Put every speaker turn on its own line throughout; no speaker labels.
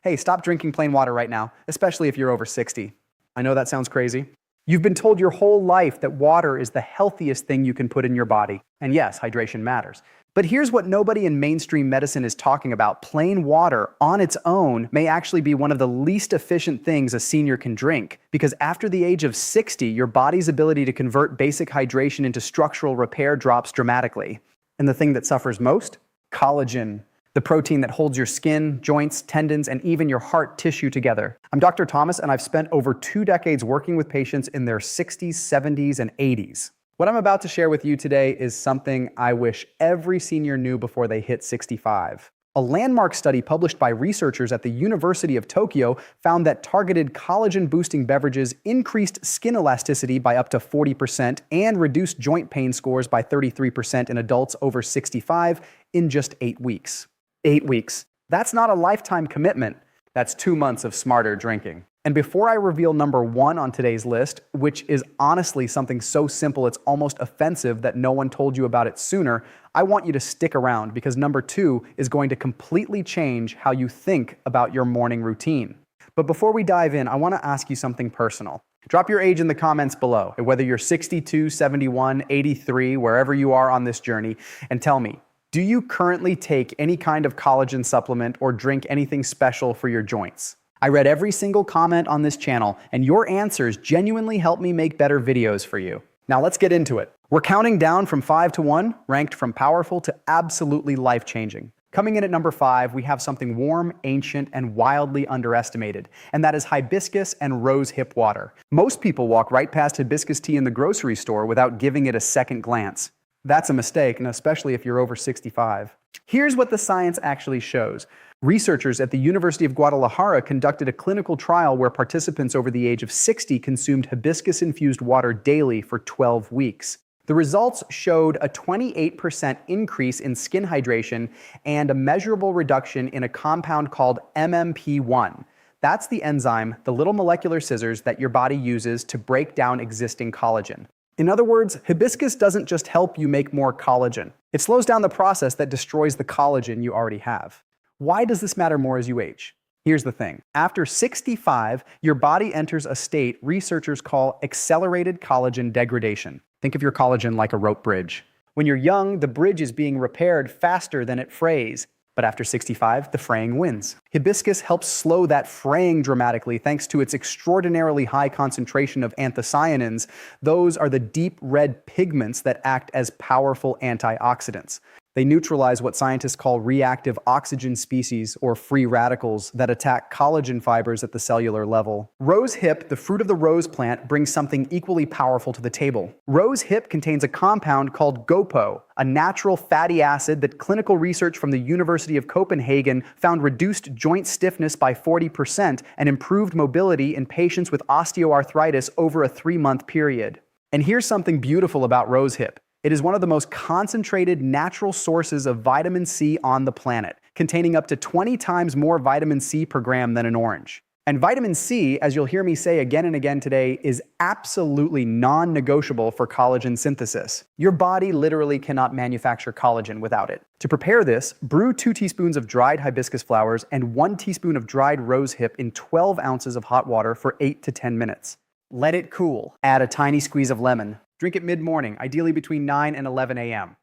Hey, stop drinking plain water right now, especially if you're over 60. I know that sounds crazy. You've been told your whole life that water is the healthiest thing you can put in your body. And yes, hydration matters. But here's what nobody in mainstream medicine is talking about. Plain water on its own may actually be one of the least efficient things a senior can drink, because after the age of 60, your body's ability to convert basic hydration into structural repair drops dramatically. And the thing that suffers most? Collagen, the protein that holds your skin, joints, tendons, and even your heart tissue together. I'm Dr. Thomas, and I've spent over 2 decades working with patients in their 60s, 70s, and 80s. What I'm about to share with you today is something I wish every senior knew before they hit 65. A landmark study published by researchers at the University of Tokyo found that targeted collagen-boosting beverages increased skin elasticity by up to 40% and reduced joint pain scores by 33% in adults over 65 in just 8 weeks. 8 weeks. That's not a lifetime commitment. That's 2 months of smarter drinking. And before I reveal number 1 on today's list, which is honestly something so simple it's almost offensive that no one told you about it sooner, I want you to stick around because number 2 is going to completely change how you think about your morning routine. But before we dive in, I want to ask you something personal. Drop your age in the comments below, whether you're 62, 71, 83, wherever you are on this journey, and tell me, do you currently take any kind of collagen supplement or drink anything special for your joints? I read every single comment on this channel, and your answers genuinely help me make better videos for you. Now let's get into it. We're counting down from 5 to 1, ranked from powerful to absolutely life-changing. Coming in at number 5, we have something warm, ancient, and wildly underestimated, and that is hibiscus and rose hip water. Most people walk right past hibiscus tea in the grocery store without giving it a second glance. That's a mistake, and especially if you're over 65. Here's what the science actually shows. Researchers at the University of Guadalajara conducted a clinical trial where participants over the age of 60 consumed hibiscus-infused water daily for 12 weeks. The results showed a 28% increase in skin hydration and a measurable reduction in a compound called MMP1. That's the enzyme, the little molecular scissors that your body uses to break down existing collagen. In other words, hibiscus doesn't just help you make more collagen. It slows down the process that destroys the collagen you already have. Why does this matter more as you age? Here's the thing. After 65, your body enters a state researchers call accelerated collagen degradation. Think of your collagen like a rope bridge. When you're young, the bridge is being repaired faster than it frays. But after 65, the fraying wins. Hibiscus helps slow that fraying dramatically thanks to its extraordinarily high concentration of anthocyanins. Those are the deep red pigments that act as powerful antioxidants. They neutralize what scientists call reactive oxygen species, or free radicals, that attack collagen fibers at the cellular level. Rose hip, the fruit of the rose plant, brings something equally powerful to the table. Rose hip contains a compound called GOPO, a natural fatty acid that clinical research from the University of Copenhagen found reduced joint stiffness by 40% and improved mobility in patients with osteoarthritis over a 3-month period. And here's something beautiful about rose hip. It is one of the most concentrated natural sources of vitamin C on the planet, containing up to 20 times more vitamin C per gram than an orange. And vitamin C, as you'll hear me say again and again today, is absolutely non-negotiable for collagen synthesis. Your body literally cannot manufacture collagen without it. To prepare this, brew 2 teaspoons of dried hibiscus flowers and 1 teaspoon of dried rose hip in 12 ounces of hot water for 8 to 10 minutes. Let it cool. Add a tiny squeeze of lemon. Drink it mid-morning, ideally between 9 and 11 a.m.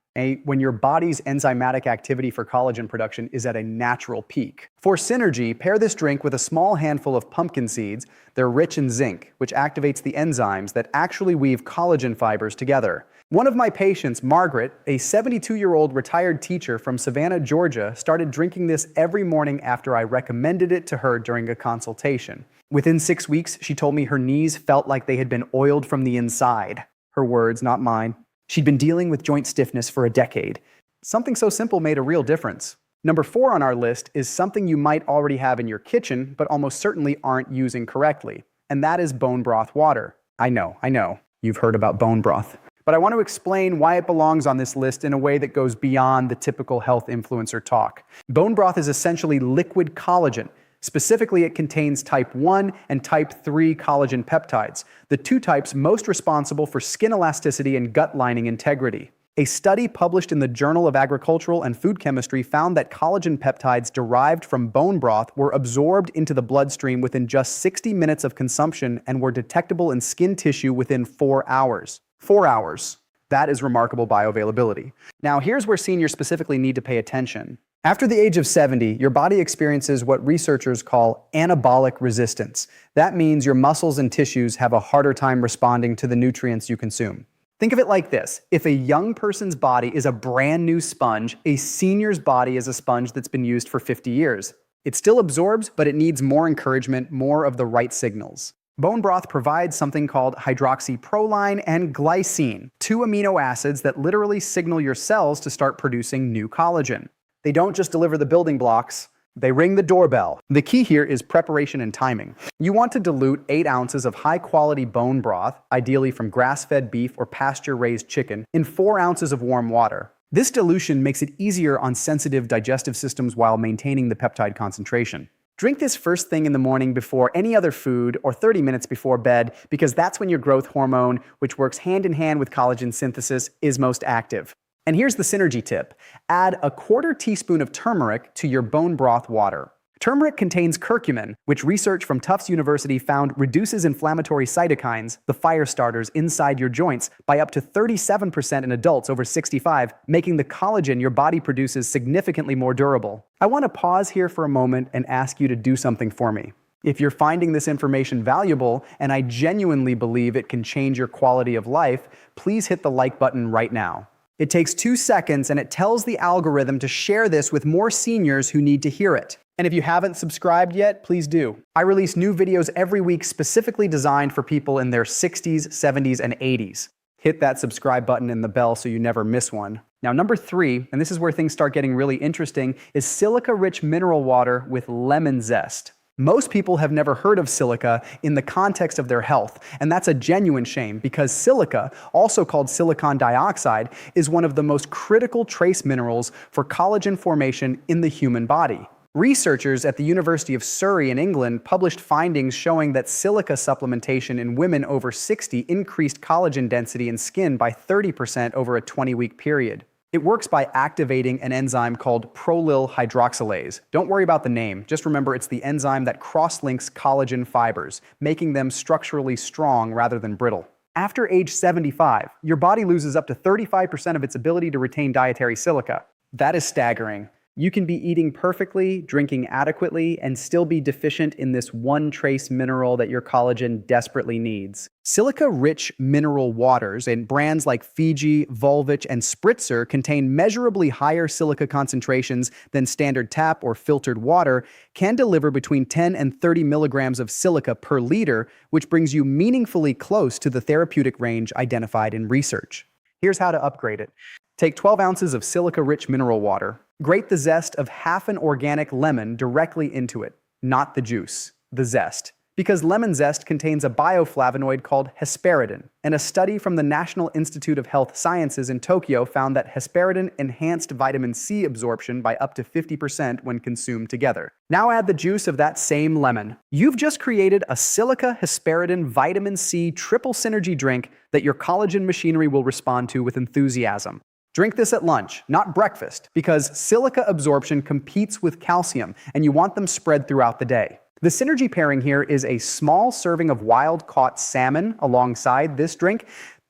When your body's enzymatic activity for collagen production is at a natural peak. For synergy, pair this drink with a small handful of pumpkin seeds. They're rich in zinc, which activates the enzymes that actually weave collagen fibers together. One of my patients, Margaret, a 72-year-old retired teacher from Savannah, Georgia, started drinking this every morning after I recommended it to her during a consultation. Within 6 weeks, she told me her knees felt like they had been oiled from the inside. Her words, not mine. She'd been dealing with joint stiffness for a decade. Something so simple made a real difference. Number 4 on our list is something you might already have in your kitchen, but almost certainly aren't using correctly, and that is bone broth water. I know, you've heard about bone broth. But I want to explain why it belongs on this list in a way that goes beyond the typical health influencer talk. Bone broth is essentially liquid collagen. Specifically, it contains type 1 and type 3 collagen peptides, the 2 types most responsible for skin elasticity and gut lining integrity. A study published in the Journal of Agricultural and Food Chemistry found that collagen peptides derived from bone broth were absorbed into the bloodstream within just 60 minutes of consumption and were detectable in skin tissue within 4 hours. 4 hours. That is remarkable bioavailability. Now, here's where seniors specifically need to pay attention. After the age of 70, your body experiences what researchers call anabolic resistance. That means your muscles and tissues have a harder time responding to the nutrients you consume. Think of it like this. If a young person's body is a brand new sponge, a senior's body is a sponge that's been used for 50 years. It still absorbs, but it needs more encouragement, more of the right signals. Bone broth provides something called hydroxyproline and glycine, 2 amino acids that literally signal your cells to start producing new collagen. They don't just deliver the building blocks, they ring the doorbell. The key here is preparation and timing. You want to dilute 8 ounces of high-quality bone broth, ideally from grass-fed beef or pasture-raised chicken, in 4 ounces of warm water. This dilution makes it easier on sensitive digestive systems while maintaining the peptide concentration. Drink this first thing in the morning before any other food or 30 minutes before bed because that's when your growth hormone, which works hand in hand with collagen synthesis, is most active. And here's the synergy tip. Add a 1/4 teaspoon of turmeric to your bone broth water. Turmeric contains curcumin, which research from Tufts University found reduces inflammatory cytokines, the fire starters inside your joints, by up to 37% in adults over 65, making the collagen your body produces significantly more durable. I want to pause here for a moment and ask you to do something for me. If you're finding this information valuable, and I genuinely believe it can change your quality of life, please hit the like button right now. It takes 2 seconds and it tells the algorithm to share this with more seniors who need to hear it. And if you haven't subscribed yet, please do. I release new videos every week specifically designed for people in their 60s, 70s, and 80s. Hit that subscribe button and the bell so you never miss one. Now, number 3, and this is where things start getting really interesting, is silica-rich mineral water with lemon zest. Most people have never heard of silica in the context of their health, and that's a genuine shame because silica, also called silicon dioxide, is one of the most critical trace minerals for collagen formation in the human body. Researchers at the University of Surrey in England published findings showing that silica supplementation in women over 60 increased collagen density in skin by 30% over a 20-week period. It works by activating an enzyme called prolyl hydroxylase. Don't worry about the name, just remember it's the enzyme that cross-links collagen fibers, making them structurally strong rather than brittle. After age 75, your body loses up to 35% of its ability to retain dietary silica. That is staggering. You can be eating perfectly, drinking adequately, and still be deficient in this one trace mineral that your collagen desperately needs. Silica-rich mineral waters and brands like Fiji, Volvic, and Spritzer contain measurably higher silica concentrations than standard tap or filtered water, can deliver between 10 and 30 milligrams of silica per liter, which brings you meaningfully close to the therapeutic range identified in research. Here's how to upgrade it. Take 12 ounces of silica-rich mineral water. Grate the zest of half an organic lemon directly into it, not the juice, the zest. Because lemon zest contains a bioflavonoid called hesperidin, and a study from the National Institute of Health Sciences in Tokyo found that hesperidin enhanced vitamin C absorption by up to 50% when consumed together. Now add the juice of that same lemon. You've just created a silica hesperidin vitamin C triple synergy drink that your collagen machinery will respond to with enthusiasm. Drink this at lunch, not breakfast, because silica absorption competes with calcium, and you want them spread throughout the day. The synergy pairing here is a small serving of wild-caught salmon alongside this drink.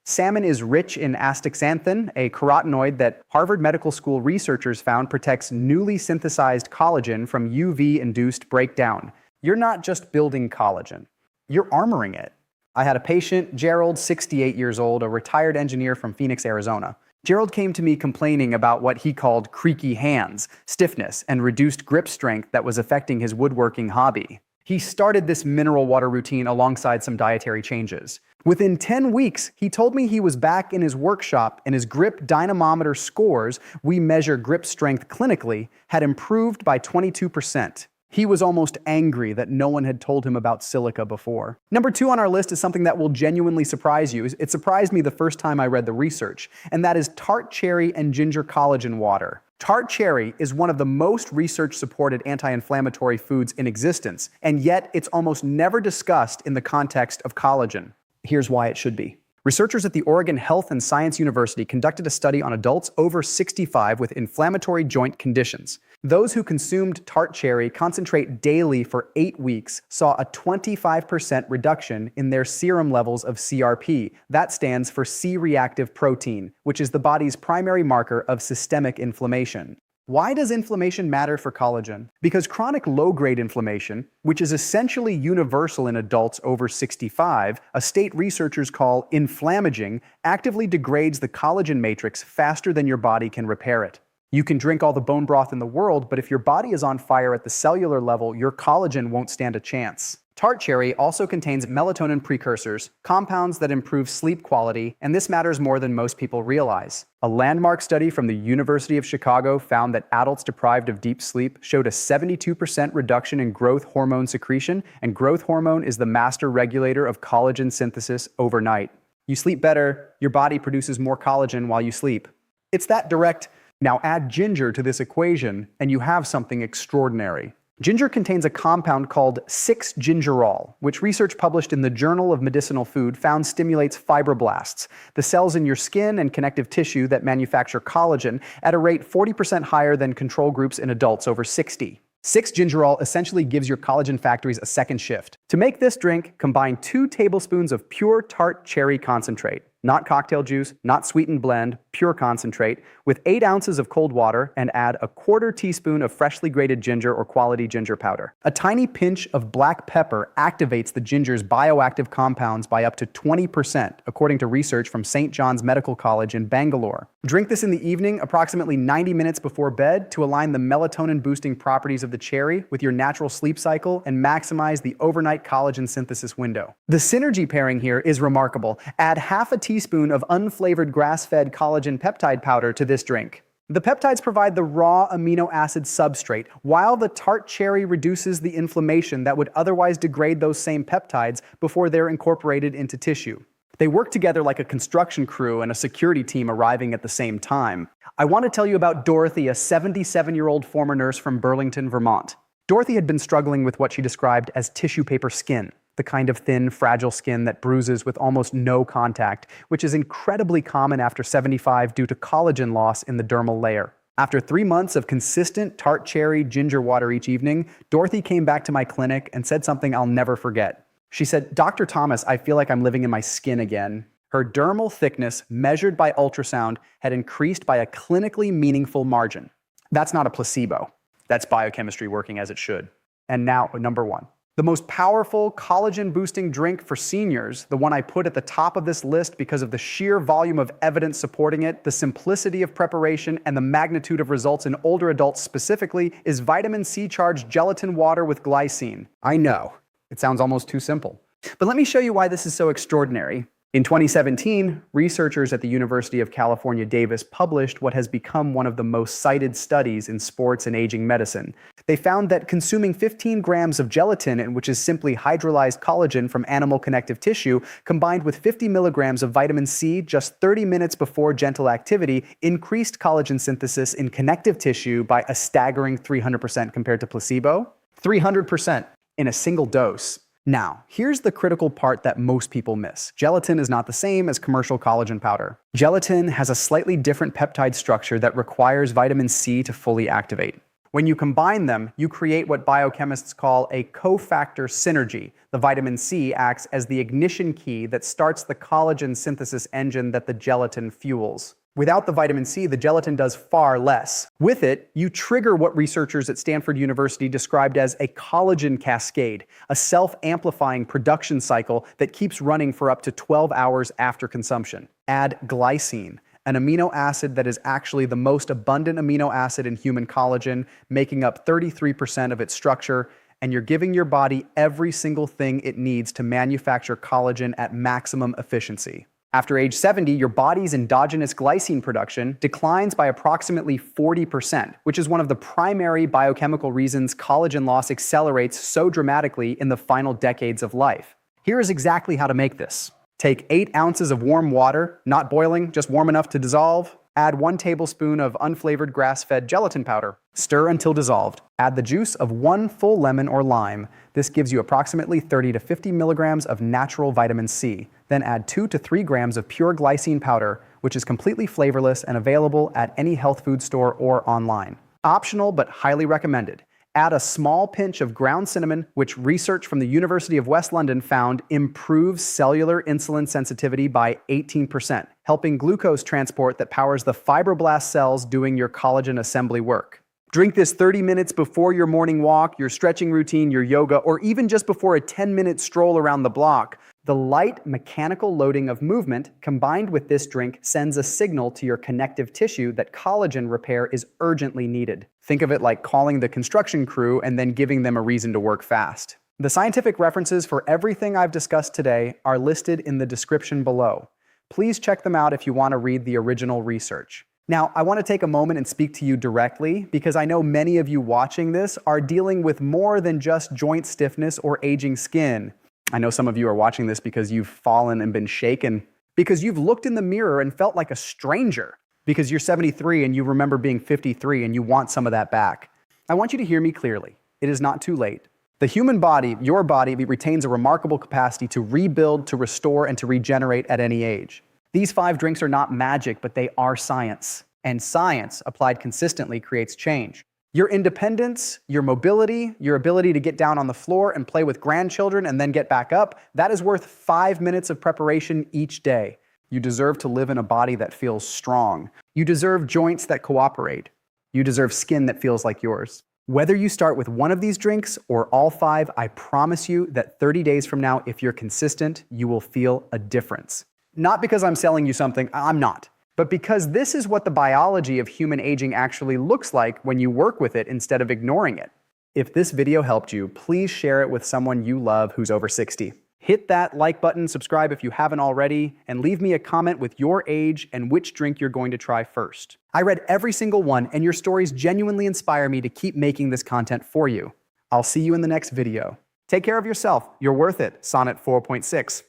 Salmon is rich in astaxanthin, a carotenoid that Harvard Medical School researchers found protects newly synthesized collagen from UV-induced breakdown. You're not just building collagen, you're armoring it. I had a patient, Gerald, 68 years old, a retired engineer from Phoenix, Arizona. Gerald came to me complaining about what he called creaky hands, stiffness, and reduced grip strength that was affecting his woodworking hobby. He started this mineral water routine alongside some dietary changes. Within 10 weeks, he told me he was back in his workshop and his grip dynamometer scores, we measure grip strength clinically, had improved by 22%. He was almost angry that no one had told him about silica before. Number 2 on our list is something that will genuinely surprise you. It surprised me the first time I read the research, and that is tart cherry and ginger collagen water. Tart cherry is one of the most research-supported anti-inflammatory foods in existence, and yet it's almost never discussed in the context of collagen. Here's why it should be. Researchers at the Oregon Health and Science University conducted a study on adults over 65 with inflammatory joint conditions. Those who consumed tart cherry concentrate daily for 8 weeks saw a 25% reduction in their serum levels of CRP. That stands for C-reactive protein, which is the body's primary marker of systemic inflammation. Why does inflammation matter for collagen? Because chronic low-grade inflammation, which is essentially universal in adults over 65, a state researchers call inflammaging, actively degrades the collagen matrix faster than your body can repair it. You can drink all the bone broth in the world, but if your body is on fire at the cellular level, your collagen won't stand a chance. Tart cherry also contains melatonin precursors, compounds that improve sleep quality, and this matters more than most people realize. A landmark study from the University of Chicago found that adults deprived of deep sleep showed a 72% reduction in growth hormone secretion, and growth hormone is the master regulator of collagen synthesis overnight. You sleep better, your body produces more collagen while you sleep. It's that direct. Now add ginger to this equation, and you have something extraordinary. Ginger contains a compound called 6-gingerol, which research published in the Journal of Medicinal Food found stimulates fibroblasts, the cells in your skin and connective tissue that manufacture collagen, at a rate 40% higher than control groups in adults over 60. 6-gingerol essentially gives your collagen factories a second shift. To make this drink, combine 2 tablespoons of pure tart cherry concentrate, not cocktail juice, not sweetened blend, pure concentrate, with 8 ounces of cold water and add a 1/4 teaspoon of freshly grated ginger or quality ginger powder. A tiny pinch of black pepper activates the ginger's bioactive compounds by up to 20%, according to research from St. John's Medical College in Bangalore. Drink this in the evening, approximately 90 minutes before bed, to align the melatonin-boosting properties of the cherry with your natural sleep cycle and maximize the overnight collagen synthesis window. The synergy pairing here is remarkable. Add half a teaspoon of unflavored grass-fed collagen peptide powder to this drink. The peptides provide the raw amino acid substrate, while the tart cherry reduces the inflammation that would otherwise degrade those same peptides before they're incorporated into tissue. They work together like a construction crew and a security team arriving at the same time. I want to tell you about Dorothy, a 77-year-old former nurse from Burlington, Vermont. Dorothy had been struggling with what she described as tissue paper skin, the kind of thin, fragile skin that bruises with almost no contact, which is incredibly common after 75 due to collagen loss in the dermal layer. After 3 months of consistent tart cherry ginger water each evening, Dorothy came back to my clinic and said something I'll never forget. She said, "Dr. Thomas, I feel like I'm living in my skin again." Her dermal thickness, measured by ultrasound, had increased by a clinically meaningful margin. That's not a placebo. That's biochemistry working as it should. And now, number 1. The most powerful collagen-boosting drink for seniors, the one I put at the top of this list because of the sheer volume of evidence supporting it, the simplicity of preparation, and the magnitude of results in older adults specifically, is vitamin C-charged gelatin water with glycine. I know, it sounds almost too simple. But let me show you why this is so extraordinary. In 2017, researchers at the University of California, Davis published what has become one of the most cited studies in sports and aging medicine. They found that consuming 15 grams of gelatin, which is simply hydrolyzed collagen from animal connective tissue, combined with 50 milligrams of vitamin C just 30 minutes before gentle activity, increased collagen synthesis in connective tissue by a staggering 300% compared to placebo. 300% in a single dose. Now, here's the critical part that most people miss. Gelatin is not the same as commercial collagen powder. Gelatin has a slightly different peptide structure that requires vitamin C to fully activate. When you combine them, you create what biochemists call a cofactor synergy. The vitamin C acts as the ignition key that starts the collagen synthesis engine that the gelatin fuels. Without the vitamin C, the gelatin does far less. With it, you trigger what researchers at Stanford University described as a collagen cascade, a self-amplifying production cycle that keeps running for up to 12 hours after consumption. Add glycine, an amino acid that is actually the most abundant amino acid in human collagen, making up 33% of its structure, and you're giving your body every single thing it needs to manufacture collagen at maximum efficiency. After age 70, your body's endogenous glycine production declines by approximately 40%, which is one of the primary biochemical reasons collagen loss accelerates so dramatically in the final decades of life. Here is exactly how to make this. Take 8 ounces of warm water, not boiling, just warm enough to dissolve. Add 1 tablespoon of unflavored grass-fed gelatin powder. Stir until dissolved. Add the juice of 1 full lemon or lime. This gives you approximately 30 to 50 milligrams of natural vitamin C. Then add 2 to 3 grams of pure glycine powder, which is completely flavorless and available at any health food store or online. Optional but highly recommended. Add a small pinch of ground cinnamon, which research from the University of West London found improves cellular insulin sensitivity by 18%, helping glucose transport that powers the fibroblast cells doing your collagen assembly work. Drink this 30 minutes before your morning walk, your stretching routine, your yoga, or even just before a 10-minute stroll around the block. The light mechanical loading of movement combined with this drink sends a signal to your connective tissue that collagen repair is urgently needed. Think of it like calling the construction crew and then giving them a reason to work fast. The scientific references for everything I've discussed today are listed in the description below. Please check them out if you want to read the original research. Now, I want to take a moment and speak to you directly because I know many of you watching this are dealing with more than just joint stiffness or aging skin. I know some of you are watching this because you've fallen and been shaken, because you've looked in the mirror and felt like a stranger, because you're 73 and you remember being 53 and you want some of that back. I want you to hear me clearly. It is not too late. The human body, your body, retains a remarkable capacity to rebuild, to restore, and to regenerate at any age. These 5 drinks are not magic, but they are science. And science, applied consistently, creates change. Your independence, your mobility, your ability to get down on the floor and play with grandchildren and then get back up, that is worth 5 minutes of preparation each day. You deserve to live in a body that feels strong. You deserve joints that cooperate. You deserve skin that feels like yours. Whether you start with one of these drinks or all 5, I promise you that 30 days from now, if you're consistent, you will feel a difference. Not because I'm selling you something, I'm not. But because this is what the biology of human aging actually looks like when you work with it instead of ignoring it. If this video helped you, please share it with someone you love who's over 60. Hit that like button, subscribe if you haven't already, and leave me a comment with your age and which drink you're going to try first. I read every single one, and your stories genuinely inspire me to keep making this content for you. I'll see you in the next video. Take care of yourself. You're worth it. Sonnet 4.6.